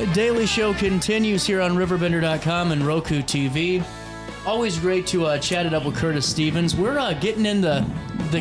The Daily Show continues here on RiverBender.com and Roku TV. Always great to chat it up with Curtis Stevens. We're getting in the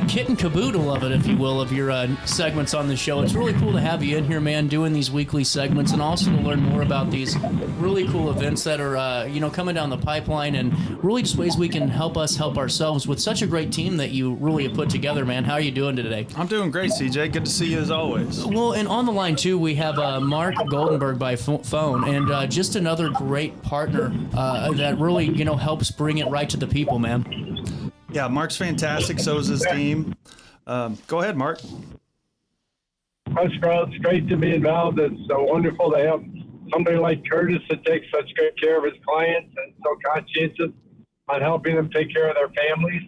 kit and caboodle of it, if you will, of your segments on the show. It's really cool to have you in here, man, doing these weekly segments, and also to learn more about these really cool events that are, coming down the pipeline, and really just ways we can help us help ourselves with such a great team that you really have put together, man. How are you doing today? I'm doing great, CJ. Good to see you as always. Well, and on the line, too, we have Mark Goldenberg by phone, and just another great partner that really, helps bring it right to the people, man. Yeah, Mark's fantastic. So is his team. Go ahead, Mark. It's great to be involved. It's so wonderful to have somebody like Curtis that takes such good care of his clients and so conscientious on helping them take care of their families.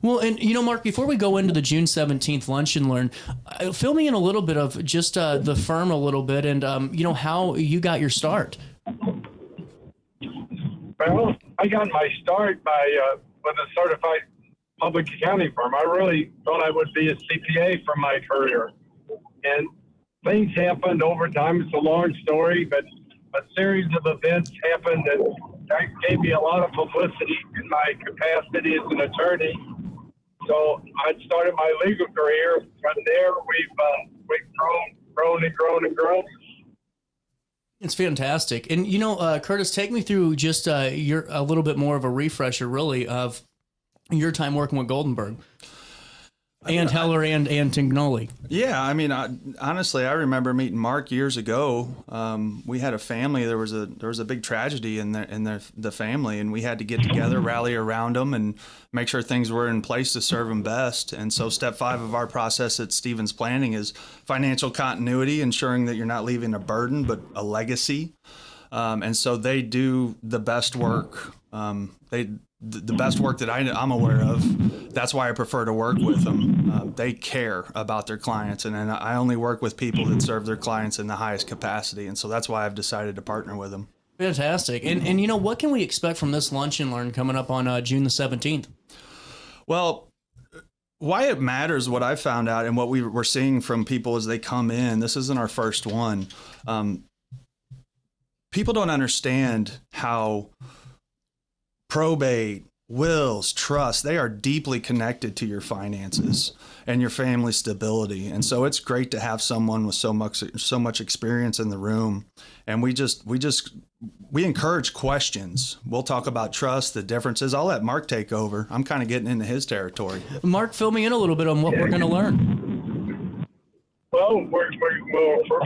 Well, and, Mark, before we go into the June 17th Lunch and Learn, fill me in a little bit of just the firm a little bit and, how you got your start. Well, I got my start with a certified public accounting firm. I really thought I would be a CPA for my career. And things happened over time. It's a long story, but a series of events happened that gave me a lot of publicity in my capacity as an attorney. So I started my legal career. From there, we've grown and grown and grown. It's fantastic. And, Curtis, take me through just a little bit more of a refresher, really, of your time working with Goldenberg and Heller and Antognoli. Yeah, I mean, honestly, I remember meeting Mark years ago. We had a family. There was a big tragedy in the family, and we had to get together, rally around them, and make sure things were in place to serve them best. And so step 5 of our process at Stevens Planning is financial continuity, ensuring that you're not leaving a burden, but a legacy. And so they do the best work. The best work that I'm aware of. That's why I prefer to work with them. They care about their clients, and I only work with people that serve their clients in the highest capacity. And so that's why I've decided to partner with them. Fantastic. And what can we expect from this Lunch and Learn coming up on June the 17th? Well, why it matters, what I found out and what we're seeing from people as they come in, this isn't our first one. People don't understand how probate, wills, trust, they are deeply connected to your finances and your family stability. And so it's great to have someone with so much experience in the room. And we encourage questions. We'll talk about trust, the differences. I'll let Mark take over. I'm kind of getting into his territory. Mark, fill me in a little bit on what we're going to learn. Well, we're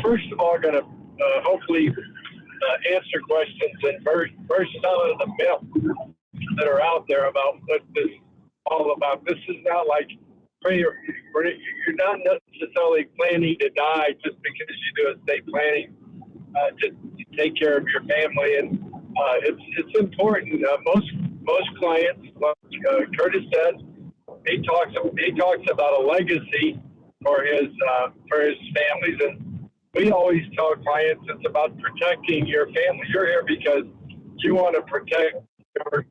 first of all going to hopefully answer questions and burst some of the myths that are out there about what this is all about. This is not like you're not necessarily planning to die just because you do estate planning to take care of your family, and it's important. Most clients, like Curtis said, he talks about a legacy for his families, and we always tell clients it's about protecting your family. You're here because you want to protect your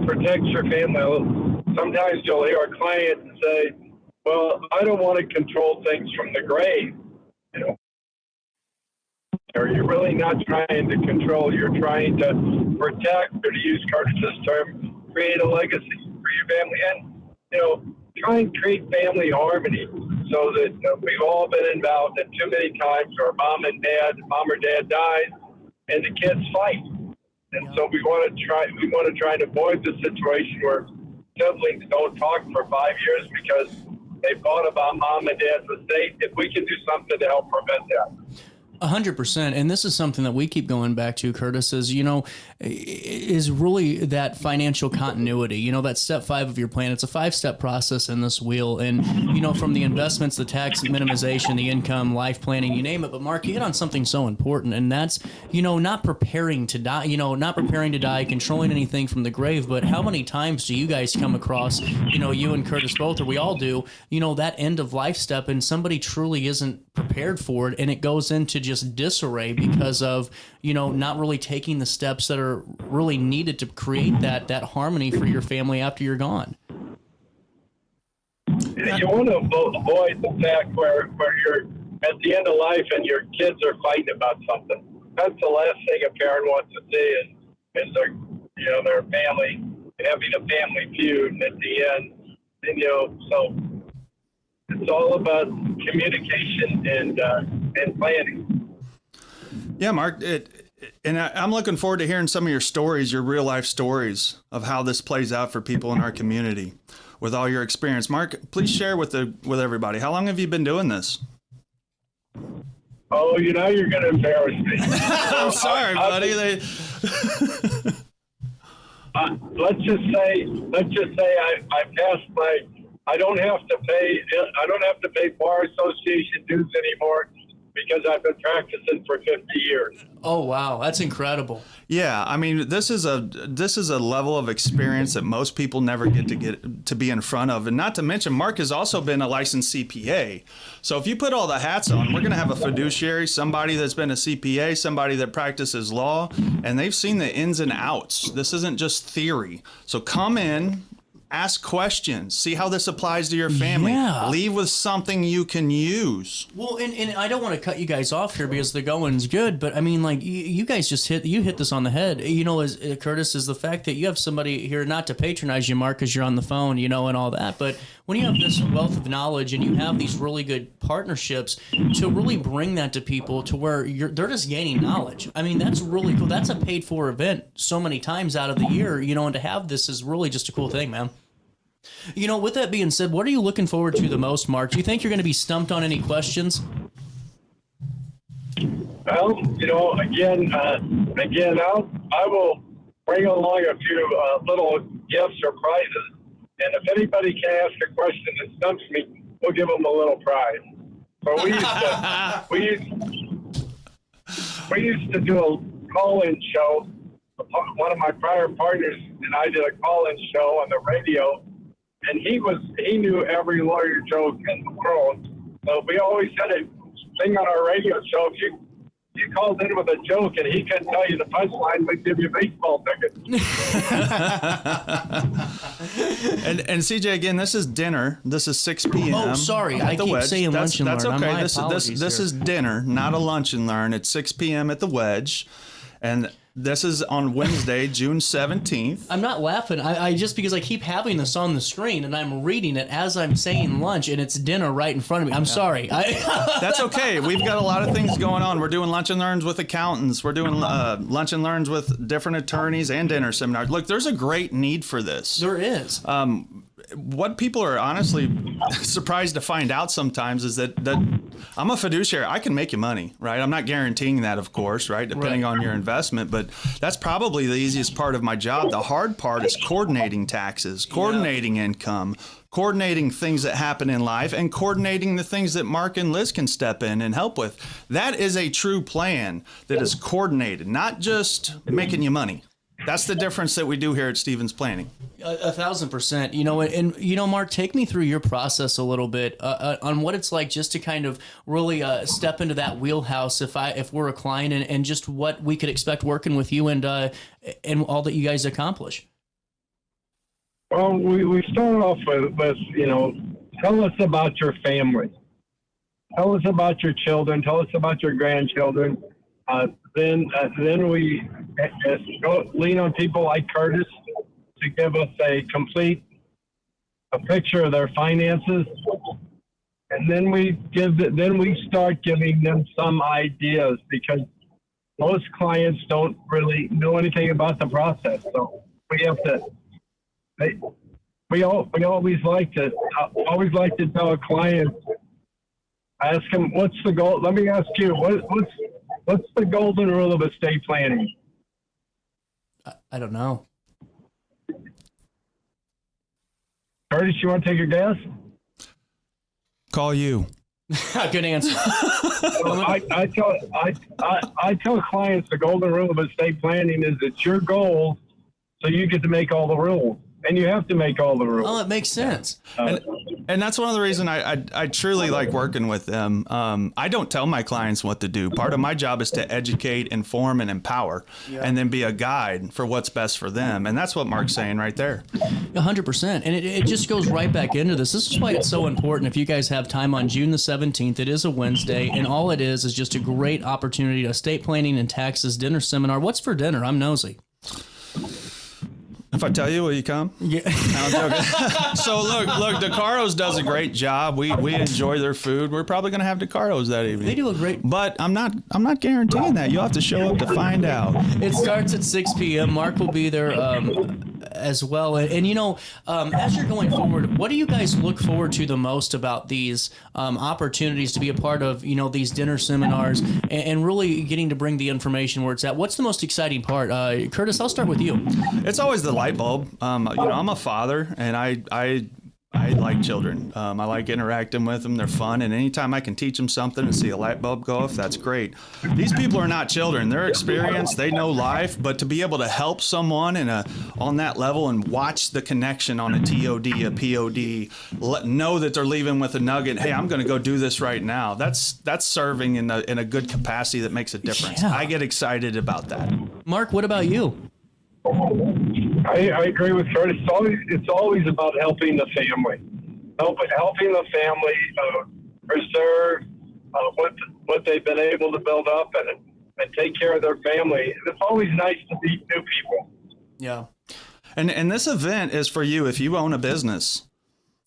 protect your family. Sometimes you'll hear a client say, well, I don't want to control things from the grave. Or you're really not trying to control, you're trying to protect, or to use Curtis's term, create a legacy for your family. And, try and create family harmony so that we've all been involved in too many times where mom or dad dies and the kids fight. And so we want to try and avoid the situation where siblings don't talk for 5 years because they fought about mom and dad's estate. If we can do something to help prevent that. 100%. And this is something that we keep going back to, Curtis, is really that financial continuity, that step 5 of your plan. It's a 5-step process in this wheel. And, from the investments, the tax minimization, the income, life planning, you name it. But Mark, you hit on something so important, and that's, not preparing to die, controlling anything from the grave. But how many times do you guys come across, you and Curtis both, or we all do, that end of life step, and somebody truly isn't prepared for it, and it goes into just disarray because of not really taking the steps that are really needed to create that harmony for your family after you're gone. you want to avoid the fact where you're at the end of life and your kids are fighting about something. That's the last thing a parent wants to see is their family having a family feud at the end. And, so it's all about communication and planning. Yeah, Mark, I'm looking forward to hearing some of your stories, your real life stories of how this plays out for people in our community with all your experience. Mark, please share with everybody. How long have you been doing this? Oh, you're going to embarrass me. I'm sorry, buddy. Let's just say I passed my. I don't have to pay bar association dues anymore because I've been practicing for 50 years. Oh wow, that's incredible. Yeah, I mean, this is a level of experience that most people never get to be in front of, and not to mention, Mark has also been a licensed CPA. So if you put all the hats on, we're going to have a fiduciary, somebody that's been a CPA, somebody that practices law, and they've seen the ins and outs. This isn't just theory. So come in. Ask questions. See how this applies to your family. Yeah. Leave with something you can use. Well, and I don't want to cut you guys off here because the going's good, but I mean, like you guys just hit this on the head. As Curtis, is the fact that you have somebody here, not to patronize you, Mark, because you're on the phone, and all that, but when you have this wealth of knowledge and you have these really good partnerships to really bring that to people to where they're just gaining knowledge. I mean, that's really cool. That's a paid for event so many times out of the year, and to have this is really just a cool thing, man. With that being said, what are you looking forward to the most, Mark? Do you think you're going to be stumped on any questions? Well, again, I will bring along a few little gifts or prizes, and if anybody can ask a question that stumps me, we'll give them a little prize. But we used to do a call-in show. One of my prior partners and I did a call-in show on the radio. And he knew every lawyer joke in the world. So we always had a thing on our radio show. If you called in with a joke and he couldn't tell you the punchline, we'd give you baseball tickets. and CJ, again, this is dinner. This is 6 p.m. Oh, sorry. I keep saying lunch and learn. That's okay. This is dinner, not a lunch and learn. It's 6 p.m. at the Wedge. And this is on Wednesday, June 17th. I'm not laughing. I just because I keep having this on the screen and I'm reading it as I'm saying lunch and it's dinner right in front of me. I'm sorry. That's okay. We've got a lot of things going on. We're doing lunch and learns with accountants. We're doing lunch and learns with different attorneys and dinner seminars. Look, there's a great need for this. There is. What people are honestly surprised to find out sometimes is that I'm a fiduciary. I can make you money, right? I'm not guaranteeing that, of course, right? Depending on your investment, but that's probably the easiest part of my job. The hard part is coordinating taxes, coordinating income, coordinating things that happen in life, and coordinating the things that Mark and Liz can step in and help with. That is a true plan that is coordinated, not just making you money. That's the difference that we do here at Stevens Planning. 1,000%. Mark, take me through your process a little bit on what it's like just to kind of really step into that wheelhouse if we're a client and just what we could expect working with you and all that you guys accomplish. Well, we start off with tell us about your family. Tell us about your children. Tell us about your grandchildren. Then we lean on people like Curtis to give us a picture of their finances, and then we start giving them some ideas because most clients don't really know anything about the process. So we have to. We always like to tell a client, ask them, what's the goal? Let me ask you, what's the golden rule of estate planning? I don't know. Curtis, you want to take a guess? Call you. Good answer. I tell clients the golden rule of estate planning is it's your goal, so you get to make all the rules, and you have to make all the rules. Oh, it makes sense. And that's one of the reasons I truly like working with them. I don't tell my clients what to do. Part of my job is to educate, inform, and empower, and then be a guide for what's best for them. And that's what Mark's saying right there. 100%. And it just goes right back into this. This is why it's so important. If you guys have time on June the 17th, it is a Wednesday, and all it is just a great opportunity to estate planning and taxes dinner seminar. What's for dinner? I'm nosy. If I tell you, will you come? Yeah. I'm joking. So look, DeCaro's does a great job. We enjoy their food. We're probably going to have DeCaro's that evening. They do a great. But I'm not guaranteeing that. You'll have to show up to find out. It starts at 6 p.m. Mark will be there as well. And as you're going forward, what do you guys look forward to the most about these opportunities to be a part of, these dinner seminars and really getting to bring the information where it's at? What's the most exciting part? Curtis, I'll start with you. It's always the light bulb. I'm a father, and I like children. I like interacting with them. They're fun, and anytime I can teach them something and see a light bulb go off, that's great. These people are not children. They're experienced. They know life, but to be able to help someone on that level and watch the connection on a TOD, a POD, know that they're leaving with a nugget. Hey, I'm going to go do this right now. That's serving in a good capacity that makes a difference. Yeah. I get excited about that. Mark, what about you? I agree with Curtis. It's always about helping the family, helping the family preserve what they've been able to build up and take care of their family. It's always nice to meet new people. Yeah. And this event is for you if you own a business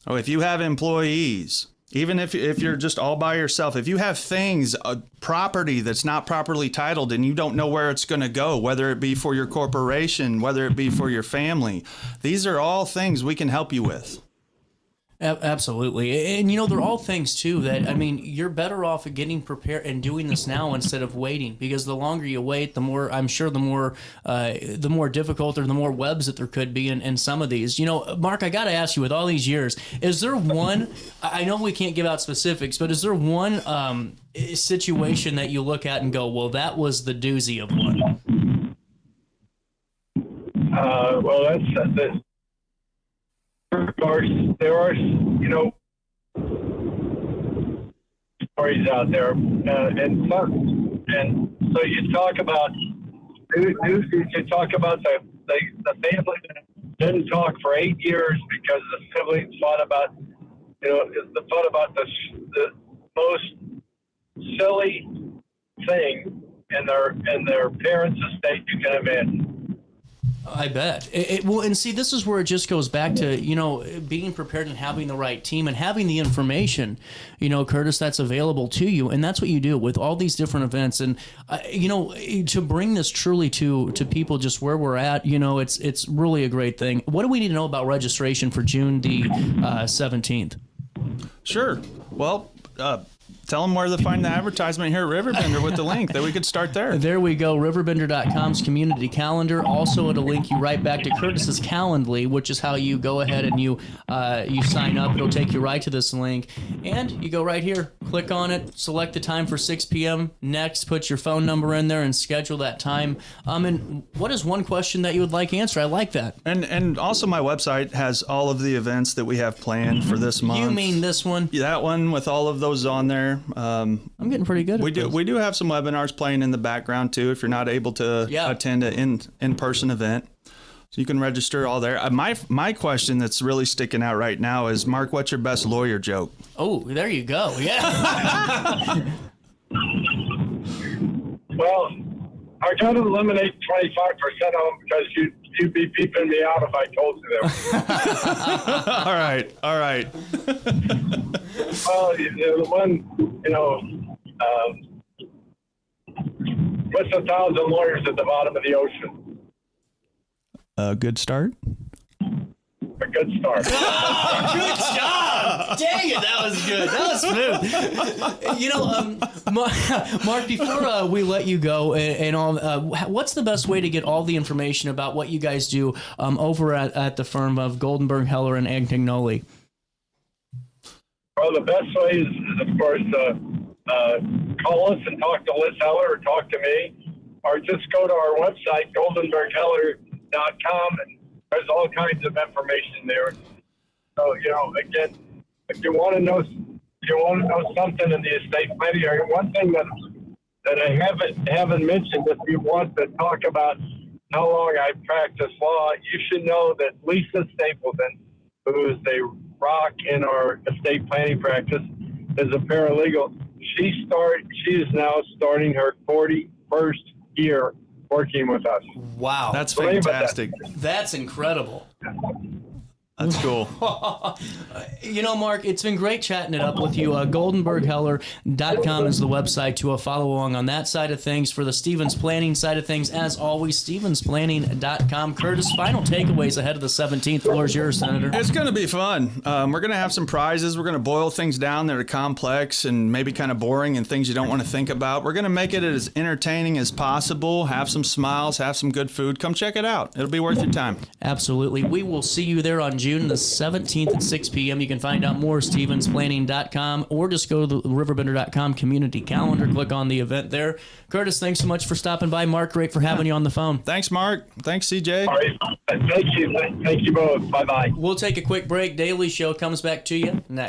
or if you have employees. Even if you're just all by yourself, if you have things, property that's not properly titled and you don't know where it's going to go, whether it be for your corporation, whether it be for your family, these are all things we can help you with. Absolutely. And, they're all things, too, that, you're better off at getting prepared and doing this now instead of waiting, because the longer you wait, the more difficult or the more webs that there could be in some of these. Mark, I got to ask you, with all these years, is there one, I know we can't give out specifics, but is there one situation that you look at and go, well, that was the doozy of one? Well, that's there are stories out there, and so you talk about the family didn't talk for 8 years because the siblings fought about the most silly thing in their parents' estate you can imagine. I bet. Well, and see, this is where it just goes back to, being prepared and having the right team and having the information, Curtis, that's available to you. And that's what you do with all these different events. And, to bring this truly to people just where we're at, it's really a great thing. What do we need to know about registration for June the 17th? Sure. Well, tell them where to find the advertisement here at RiverBender with the link that we could start there. There we go. RiverBender.com's community calendar. Also, it'll link you right back to Curtis's Calendly, which is how you go ahead and you sign up. It'll take you right to this link. And you go right here, click on it, select the time for 6 p.m. Next, put your phone number in there and schedule that time. And what is one question that you would like answered? I like that. And also my website has all of the events that we have planned for this month. You mean this one? Yeah, that one with all of those on there. I'm getting pretty good at this. We do have some webinars playing in the background too if you're not able to attend an in-person event. So you can register all there. My question that's really sticking out right now is, Mark, what's your best lawyer joke? Oh, there you go. Yeah. Well, I got to eliminate 25% of them because you'd be beeping me out if I told you that. All right. Well, the one, what's 1,000 lawyers at the bottom of the ocean? A good start. A good start. Oh, good job! Dang it, that was good. That was smooth. Mark, before we let you go and all, what's the best way to get all the information about what you guys do over at the firm of Goldenberg Heller Antognoli? Well, the best way is of course, call us and talk to Liz Heller or talk to me, or just go to our website, goldenbergheller.com, and there's all kinds of information there. So, again, if you want to know something in the estate planning area, one thing that I haven't mentioned, if you want to talk about how long I practice law, you should know that Lisa Stapleton, who is a rock in our estate planning practice, is a paralegal. She is now starting her 41st year working with us. Wow. That's fantastic. That's incredible. That's cool. Mark, it's been great chatting it up with you. Goldenberg.com is the website to follow along on that side of things. For the Stevens Planning side of things, as always, StevensPlanning.com. Curtis, final takeaways ahead of the 17th. The floor is yours, Senator. It's going to be fun. We're going to have some prizes. We're going to boil things down that are complex and maybe kind of boring and things you don't want to think about. We're going to make it as entertaining as possible, have some smiles, have some good food. Come check it out. It'll be worth your time. Absolutely. We will see you there on June the 17th at 6 p.m. You can find out more at StevensPlanning.com or just go to the RiverBender.com community calendar. Click on the event there. Curtis, thanks so much for stopping by. Mark, great for having you on the phone. Thanks, Mark. Thanks, CJ. All right. Thank you. Thank you both. Bye-bye. We'll take a quick break. Daily Show comes back to you next.